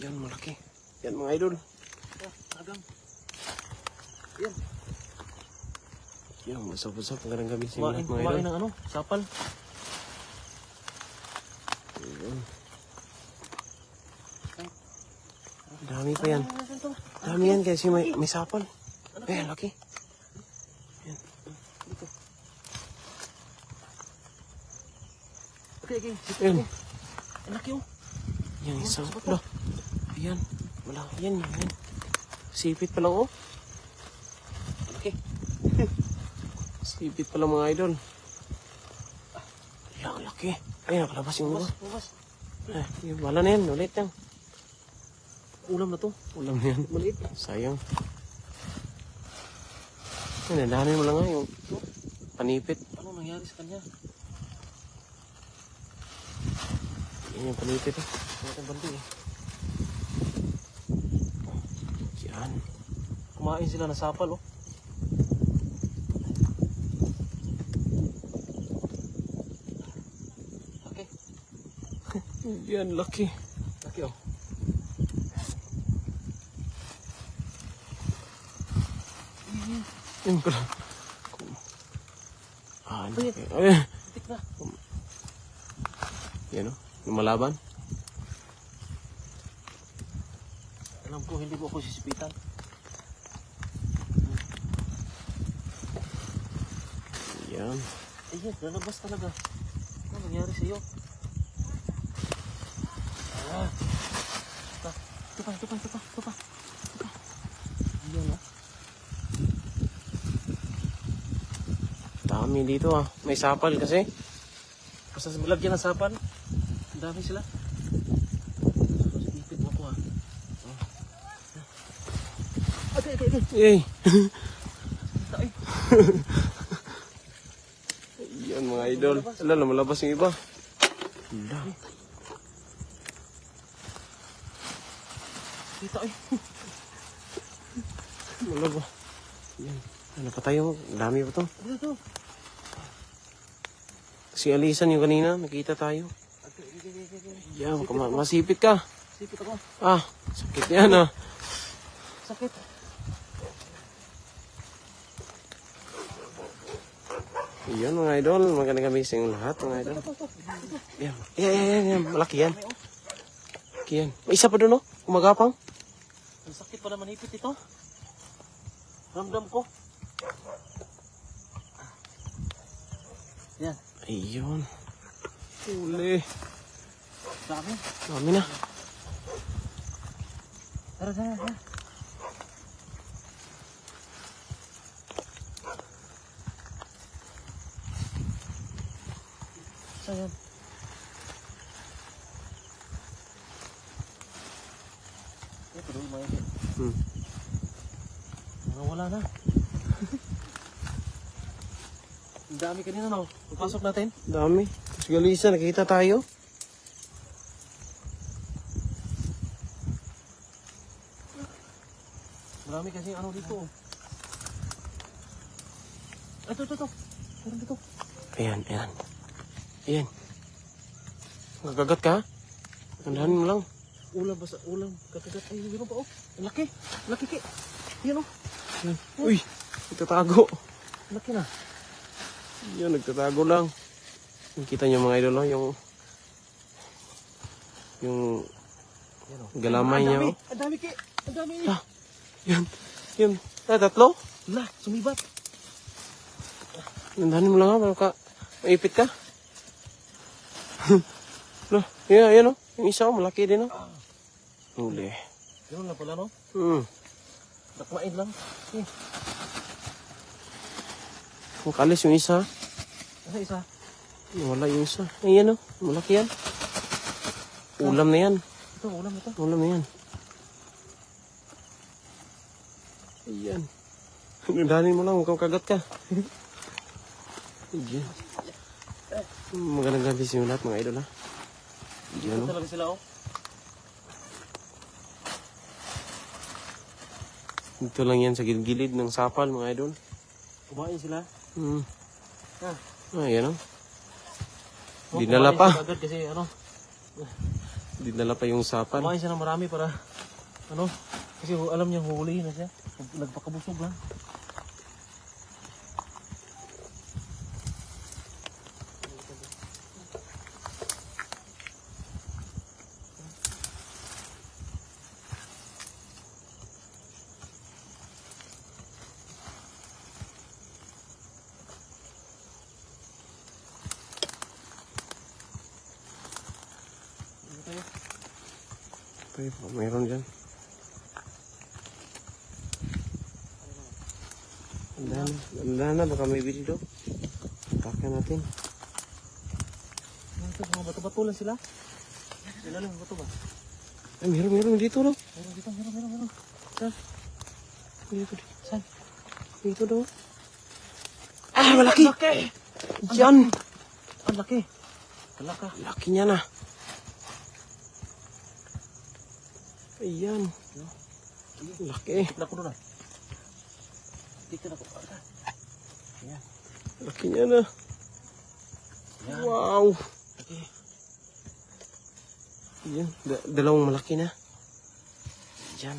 Yan, malaki. Yan mga idol. Agang. Yan. Yan, masap-masap. Magandang gabi sa Kumain, inyo mga kumain idol. ng ano, sapal. Yan. Dami pa yan. Dami yan kasi may sapal. Eh, laki. Yan. Okay. Yan. Ang laki oh. Yan, isang. Lo. Ayan. Wala. Yan. Sipit pa lang oh. Okay. Sipit pa lang mga idol. Yan, laki. Ayan, nakalabas yung iba. Bukas. Yung wala na yan. Ulit yan. Ulam na to. Ulam na yan. Maliit. Sayang. Yan, nadahanin mo lang nga yung panipit. Ano nangyari sa kanya? Yan yung panipit eh. Ang bandi eh. Yan. Kumain sila ng sapal oh. Okay. Yan, laki. Laki oh. Yan pala. Ah, Ay, laki. Ay, Tik na. yan o. Yung malaban. Alam ko hindi ko ako sisipitan. Yan. Ayun, lalabas talaga. Ano nangyari sa'yo? Ah. Ito pa. Ayan oh. Dami dito ah. May sapal kasi. Basta lagyan ng sapal. Ang dami sila. Ipit mo ko ah. Okay. Yay. Ay. Yan mga idol. Wala, lumalabas yung iba. Wala. Kita ay. Wala ba? Yan. Ano pa tayo? Dami pa to. Ito. Si Alisan yung kanina. Nakita tayo. Okay. Yan, masipit ka. Sipit ako. Ah, sakit yan ah. Sakit. Yan mga idol. Magandang gabi sa inyong lahat mga idol. Yan. Yan. Malaki yan. Malaki yan. May isa pa doon oh. Kumagapang. Ang sakit pala manipit ito. Ramdam ko. Yan. Ayun. Huli. Dami. Dami na. Tara. Ayan. Ito doon, mayroon. Wala na. Ang dami kanina no. Pagpasok natin. Dami. Si Alisan, nakita tayo. Marami kasi ano dito. Ito. Meron dito. Ayan. Nagagat ka? Andahan mo lang. Ulam basta ulam. Kakagat. Ay, meron pa oh. Ang laki. Laki ki. Yan oh. Yan. Uy, nagtatago. Laki na. Yan, nagtatago lang. Kita niyo mga idol, oh, yung Yan oh. galamay niya. Oh. Ang dami ki. Ang dami. Ah, yan. Tatlo? La, sumibat. Andahan mo lang ha, maipit ka. No, yan oh. Yung isa oh, malaki din oh. Huli. Ganun na pala no. Nakmain lang. Makalis yung isa. Ano isa? Wala yung isa. Ayan oh, malaki yan. Ulam na yan. Ito, ulam ito. Ulam na yan. Ayan. Nagdanin mo lang, mukhang kagat ka. Ayan. Magandang gabi sa inyo lahat mga idol ha. Ayan Ito oh. talaga sila oh. Dito lang yan sa gilid ng sapal mga idol. Kumain sila. Ayan oh. Oh, Dinala kumain pa. sila agad kasi ano. Dinala pa yung sapal. Kumain siya ng marami para, ano, kasi alam niya huhulihin na siya. Nagpakabusog lang. Ay, mayroon dyan. Andahan na, baka may video. Pakai natin. Ito, mga bato-bato lang sila. Sila lang, bato ba? Ay, meron dito, no? Meron dito, meron. Saan? Dito. Saan? Dito, no? Ah, malaki! Laki! Diyan! Ang laki. Kalaka. Laki niya na. Ayan. Laki. Tignan ko doon ah. Tignan ako. Ayan. Laki niya na. Ayan. Wow. Laki. Ayan. Dalawang malaki na. Ayan.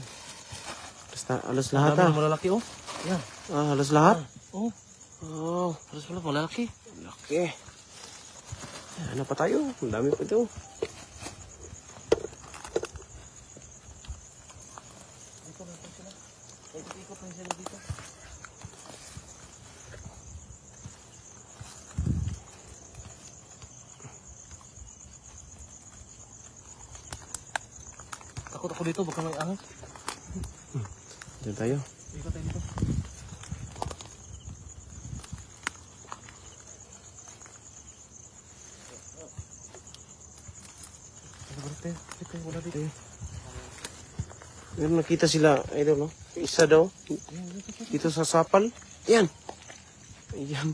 Basta halos lahat Ang dami ah. ng malalaki oh. Ayan. Ah, halos lahat? Oh. Oh, Halos pala malalaki. laki. Ano pa tayo? Ang dami pa ito. Ikot sila. Ikot lang sila dito. Takot ako dito, baka may ahas. Diyan tayo. Ikot tayo dito. Balik tayo, wala dito. Meron nakita sila, idol, no? Isa daw. Dito sa sapal. Ayan. Ayan.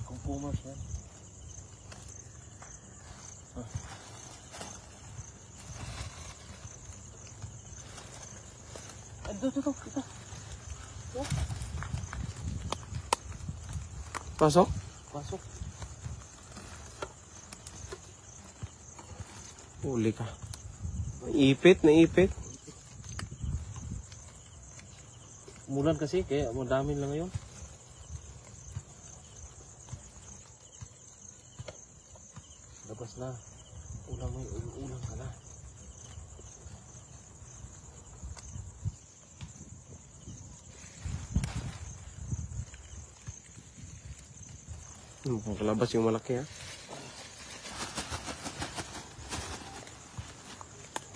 Kung pumas yan. Ito. Pasok. Pasok. Huli ka. Naipit. Umulan kasi, kaya madami lang ngayon. Labas na. Ulam ka na. Mukhang kalabas yung malaki, ha?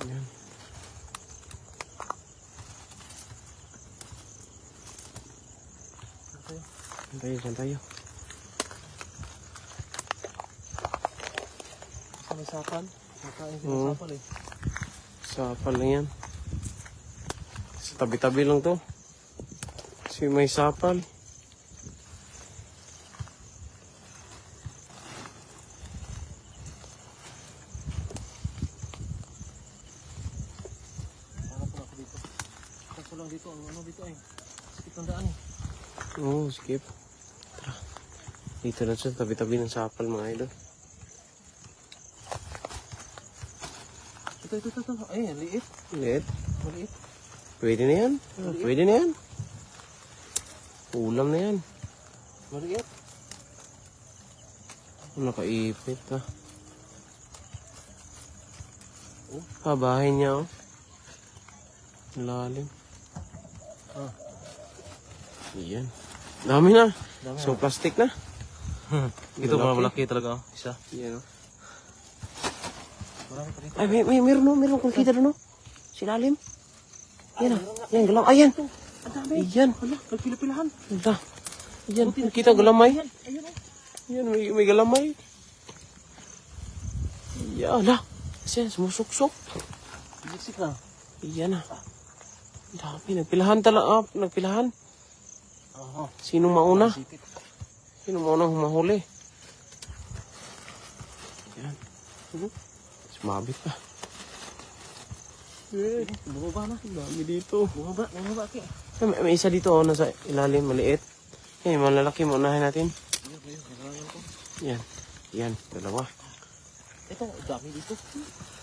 Ayan. Diyan tayo. Sa may sapal. Nakain sila Oo. sapal eh. Sapal lang yan. Sa tabi-tabi lang to. Kasi may sapal. Hanap po ako dito. Kaso lang dito, ano dito eh. Sakit ng daan eh. Oo, skip. Tara. Dito na siya, tabi-tabi ng sapal, mga idol. Ito. Ay, liit. Liit. Maliit. Pwede na yan. Pwede na yan. Ulam na yan. Maliit. Nakaipit, ha. Bahay niya, oh. Lalim. Ah. Iyan. Dami na. Dami So, plastic na. Ito Malaki. malaki talaga oh. Isa. Iyan, oh. Marami pa dito. Ay, meron kung kita doon, oh. Silalim. Yan, oh. Yan, galaw. Ayan. Ang dami. Ayan. Hala, nagpila-pilahan. Ito. Ayan, kita galamay. Ayun oh. Ayan, may galamay. Ayan, hala. Ayan, sumusuksok. Bigsik na. Ayan, ah. Ang dami, nagpilahan talaga, nagpilahan. Oo. Sino mauna? Sipit. Sino mauna humahuli? Ayan. Sumabit pa. Bumaba na. Dami dito. Bumaba, Ki. May isa dito, oh, nasa ilalim, maliit. Eh, malalaki, maunahin natin. Ayun, kailangan ko. Yan. Yan, dalawa. Ito, dami dito.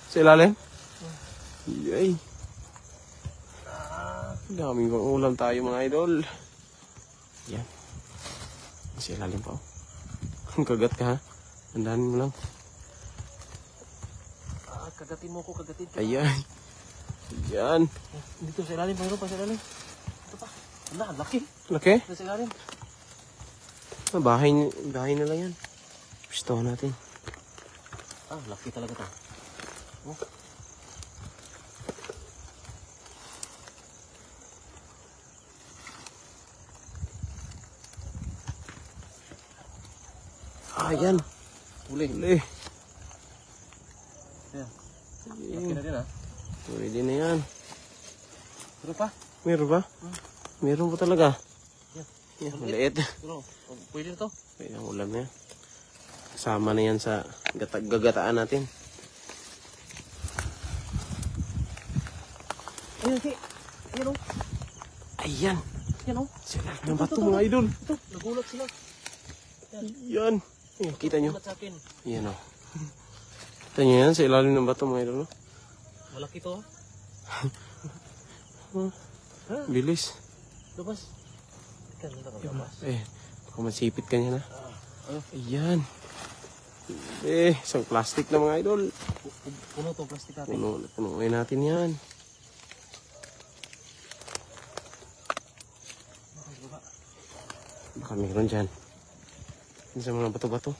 Sa ilalim? Yay. Daming pang ulam tayo mga idol. Yan. Sa ilalim pa oh. Kagat ka ha. Andahan mo lang. Kagatin mo ko, kagatin ka. Ayan. Yan. Dito sa ilalim, mayroon pa sa ilalim. Ito pa. Ang laki. Laki? Dito sa ilalim. Bahay nila yan. Pistohan natin. Laki talaga to. Oh. Yan. Huli. Huli. Ayan. Laki na din Pwede na yan. Pero pa? Meron ba? Meron po talaga. Yan. Yan, maliit. Pero, pwede na to. Pwede ang ulam na yan. Kasama na yan sa gagataan natin. Ayan, si. Ayan o. Ayan. Ayan o. Sila ng bato mga idol. Ito, nagulat sila. Yan. Ayan, kita nyo. Nagulat sa akin. Yan o. Kita nyo yan sa ilalim ng bato mga idol. No? Malaki to. Bilis. Labas. Ika, labas. Baka masipit ka niya na. Ano? Ayan. Isang plastic na mga idol. Puno to, plastic natin. Punuin natin yan. Baka meron dyan. Sa mga bato-bato.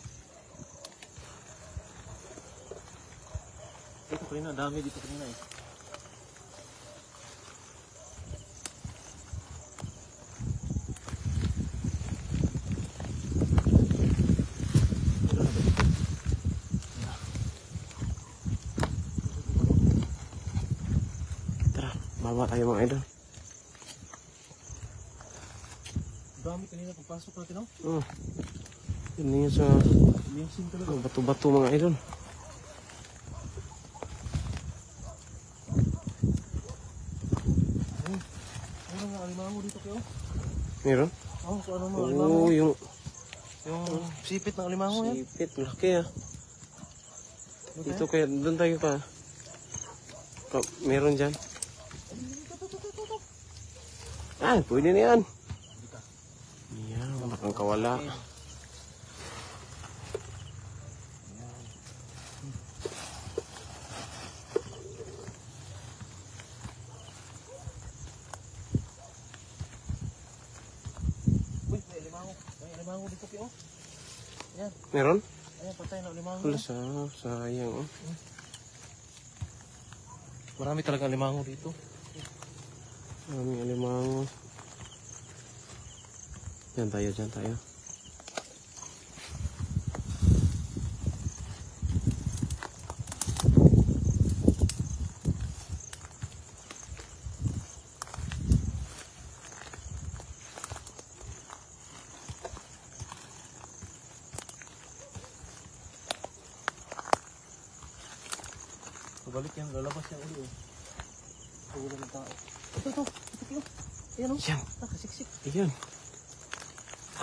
Ito kanina, dami dito kanina eh. Tara, baba tayo mga idol. Dami kanina pagpasok natin oh. Yun na yun sa Amazing talaga. bato-bato mga idol. Meron nga alimango dito kayo. Meron? So ano mga alimango? Oo, yung Yung sipit ng alimango yan. sipit. Laki ah. Dito kaya, doon tayo pa. Meron dyan. Pwede na yan. Yan, bakang kawala. Uy, may alimango. May alimango dito kayo. Ayan, Meron? ayan patay na alimango. Wala sayang oh. Marami talaga alimango dito. Maraming alimango. Diyan tayo. Pabalik yan, lalabas yan ulit. Pagulong ng tao. Ito. Ayan o. Yan. Nakasiksik. Ayan.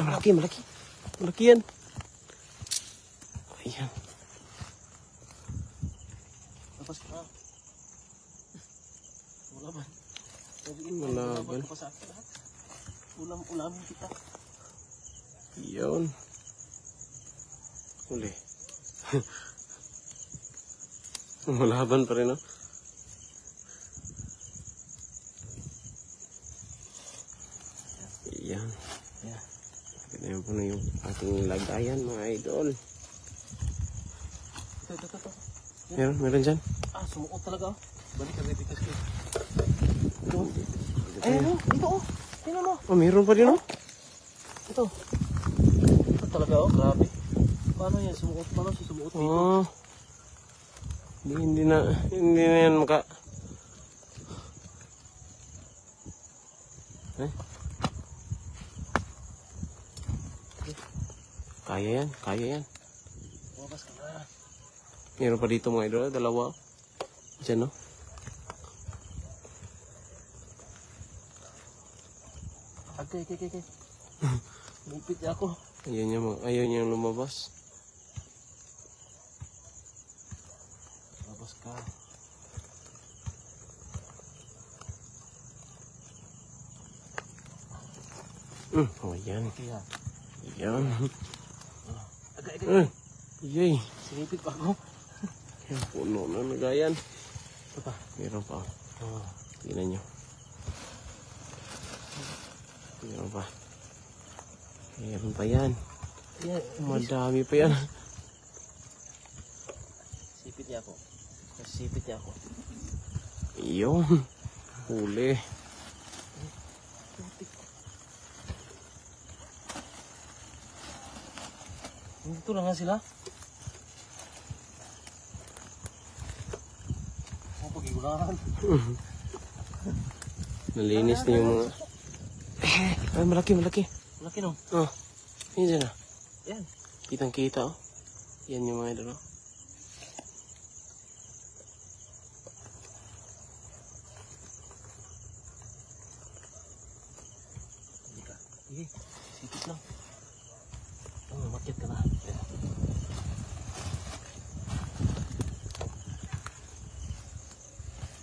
Malaki. Malaki yan. Ayan. Tapos ka. Ulaban. Malaban. Pa sa akin lahat. Ulam kita. Yun. Uli. Malaban pa rin, no? Ayan. Yeah. Ganyan po na yung ating lagayan, mga idol. Ito. Meron dyan? Sumuot talaga oh. Balik ka dito kasi. Ito. Ayan o, dito o. Tingnan mo. Meron pa rin, no? Ito. Ito talaga oh, grabe. Paano yan? Paano sumuot dito? Hindi na yan maka... Kaya yan. Wakas ka na. Meron pa dito mga idol, dalawa. Diyan, no? Okay. Lupit niya ako. Ayaw niya lumabas. Labas ka. Oh, yan. Kaya. Yan. Agay. Yay. Sinipit pa ako. Yan, puno na nagayan. Ito pa. Meron pa. Oh. Tingnan nyo. Meron pa. Meron pa yan. Yan. Madami pa yan. Sipit niya ako. Sipit niya ako. Yun. Huli. Dito lang nga sila. Pag-igurahan. Nalinis na yung mga... Ay, malaki. Malaki no? Oh, yun dyan ah. Yan. Kitang-kita oh. Yan yung mga idol oh. Hindi ka. Sige. Sipit lang. Makit ka na.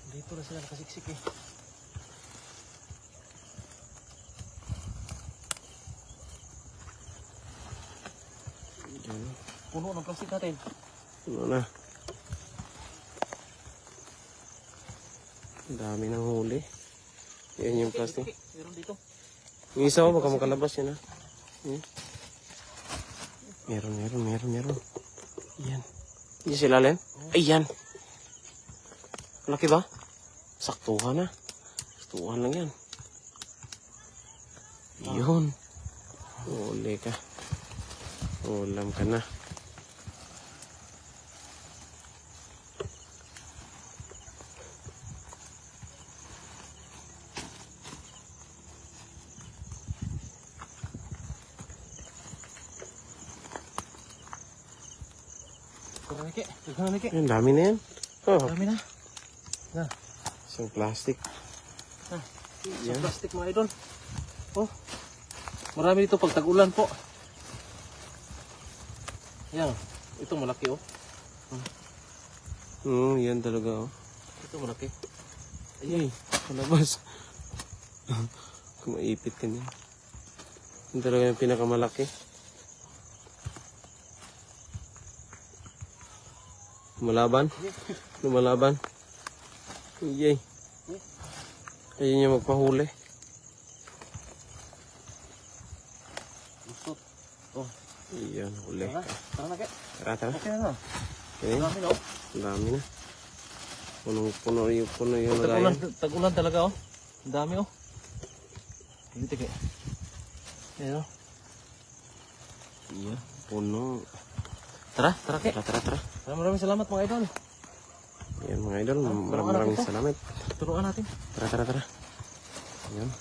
Dito na sila nakasiksik eh. Yan. Puno ng plastic natin. Ano na. Ang dami ng huli. Yan yung plastic. Meron dito. Yung isa ko, baka makalabas yan ah. Meron. Yan. Hindi sila len? Ayan. Laki ba? Saktuhan na. Saktuhan lang yan. Yun. Huli ka. Ulam ka na. Laki. Ang dami na yan. Oh, Dami na. isang plastic. Sa plastic mga idol. Oh. Marami dito pag tag-ulan po. Yan. Ito malaki oh. Yan talaga oh. Ito malaki. Ay, palabas. Kung maipit ka niya. Yan talaga yung pinakamalaki. Lumalaban? Lumalaban? Yay. Ayun niya magpahuli. Lusot. Oh. Iyan, huli. Tara na kaya. Tara. Okay na. Okay. Dami na oh. Ang dami na. Puno yung lagayan. Tag-ulan talaga oh. Ang dami oh. Hindi kaya. Ayan oh. Iya, puno. Tara kaya. Tara. Maraming salamat mga idol. Yan mga idol, maraming salamat. Turuan natin. Tara. Yan.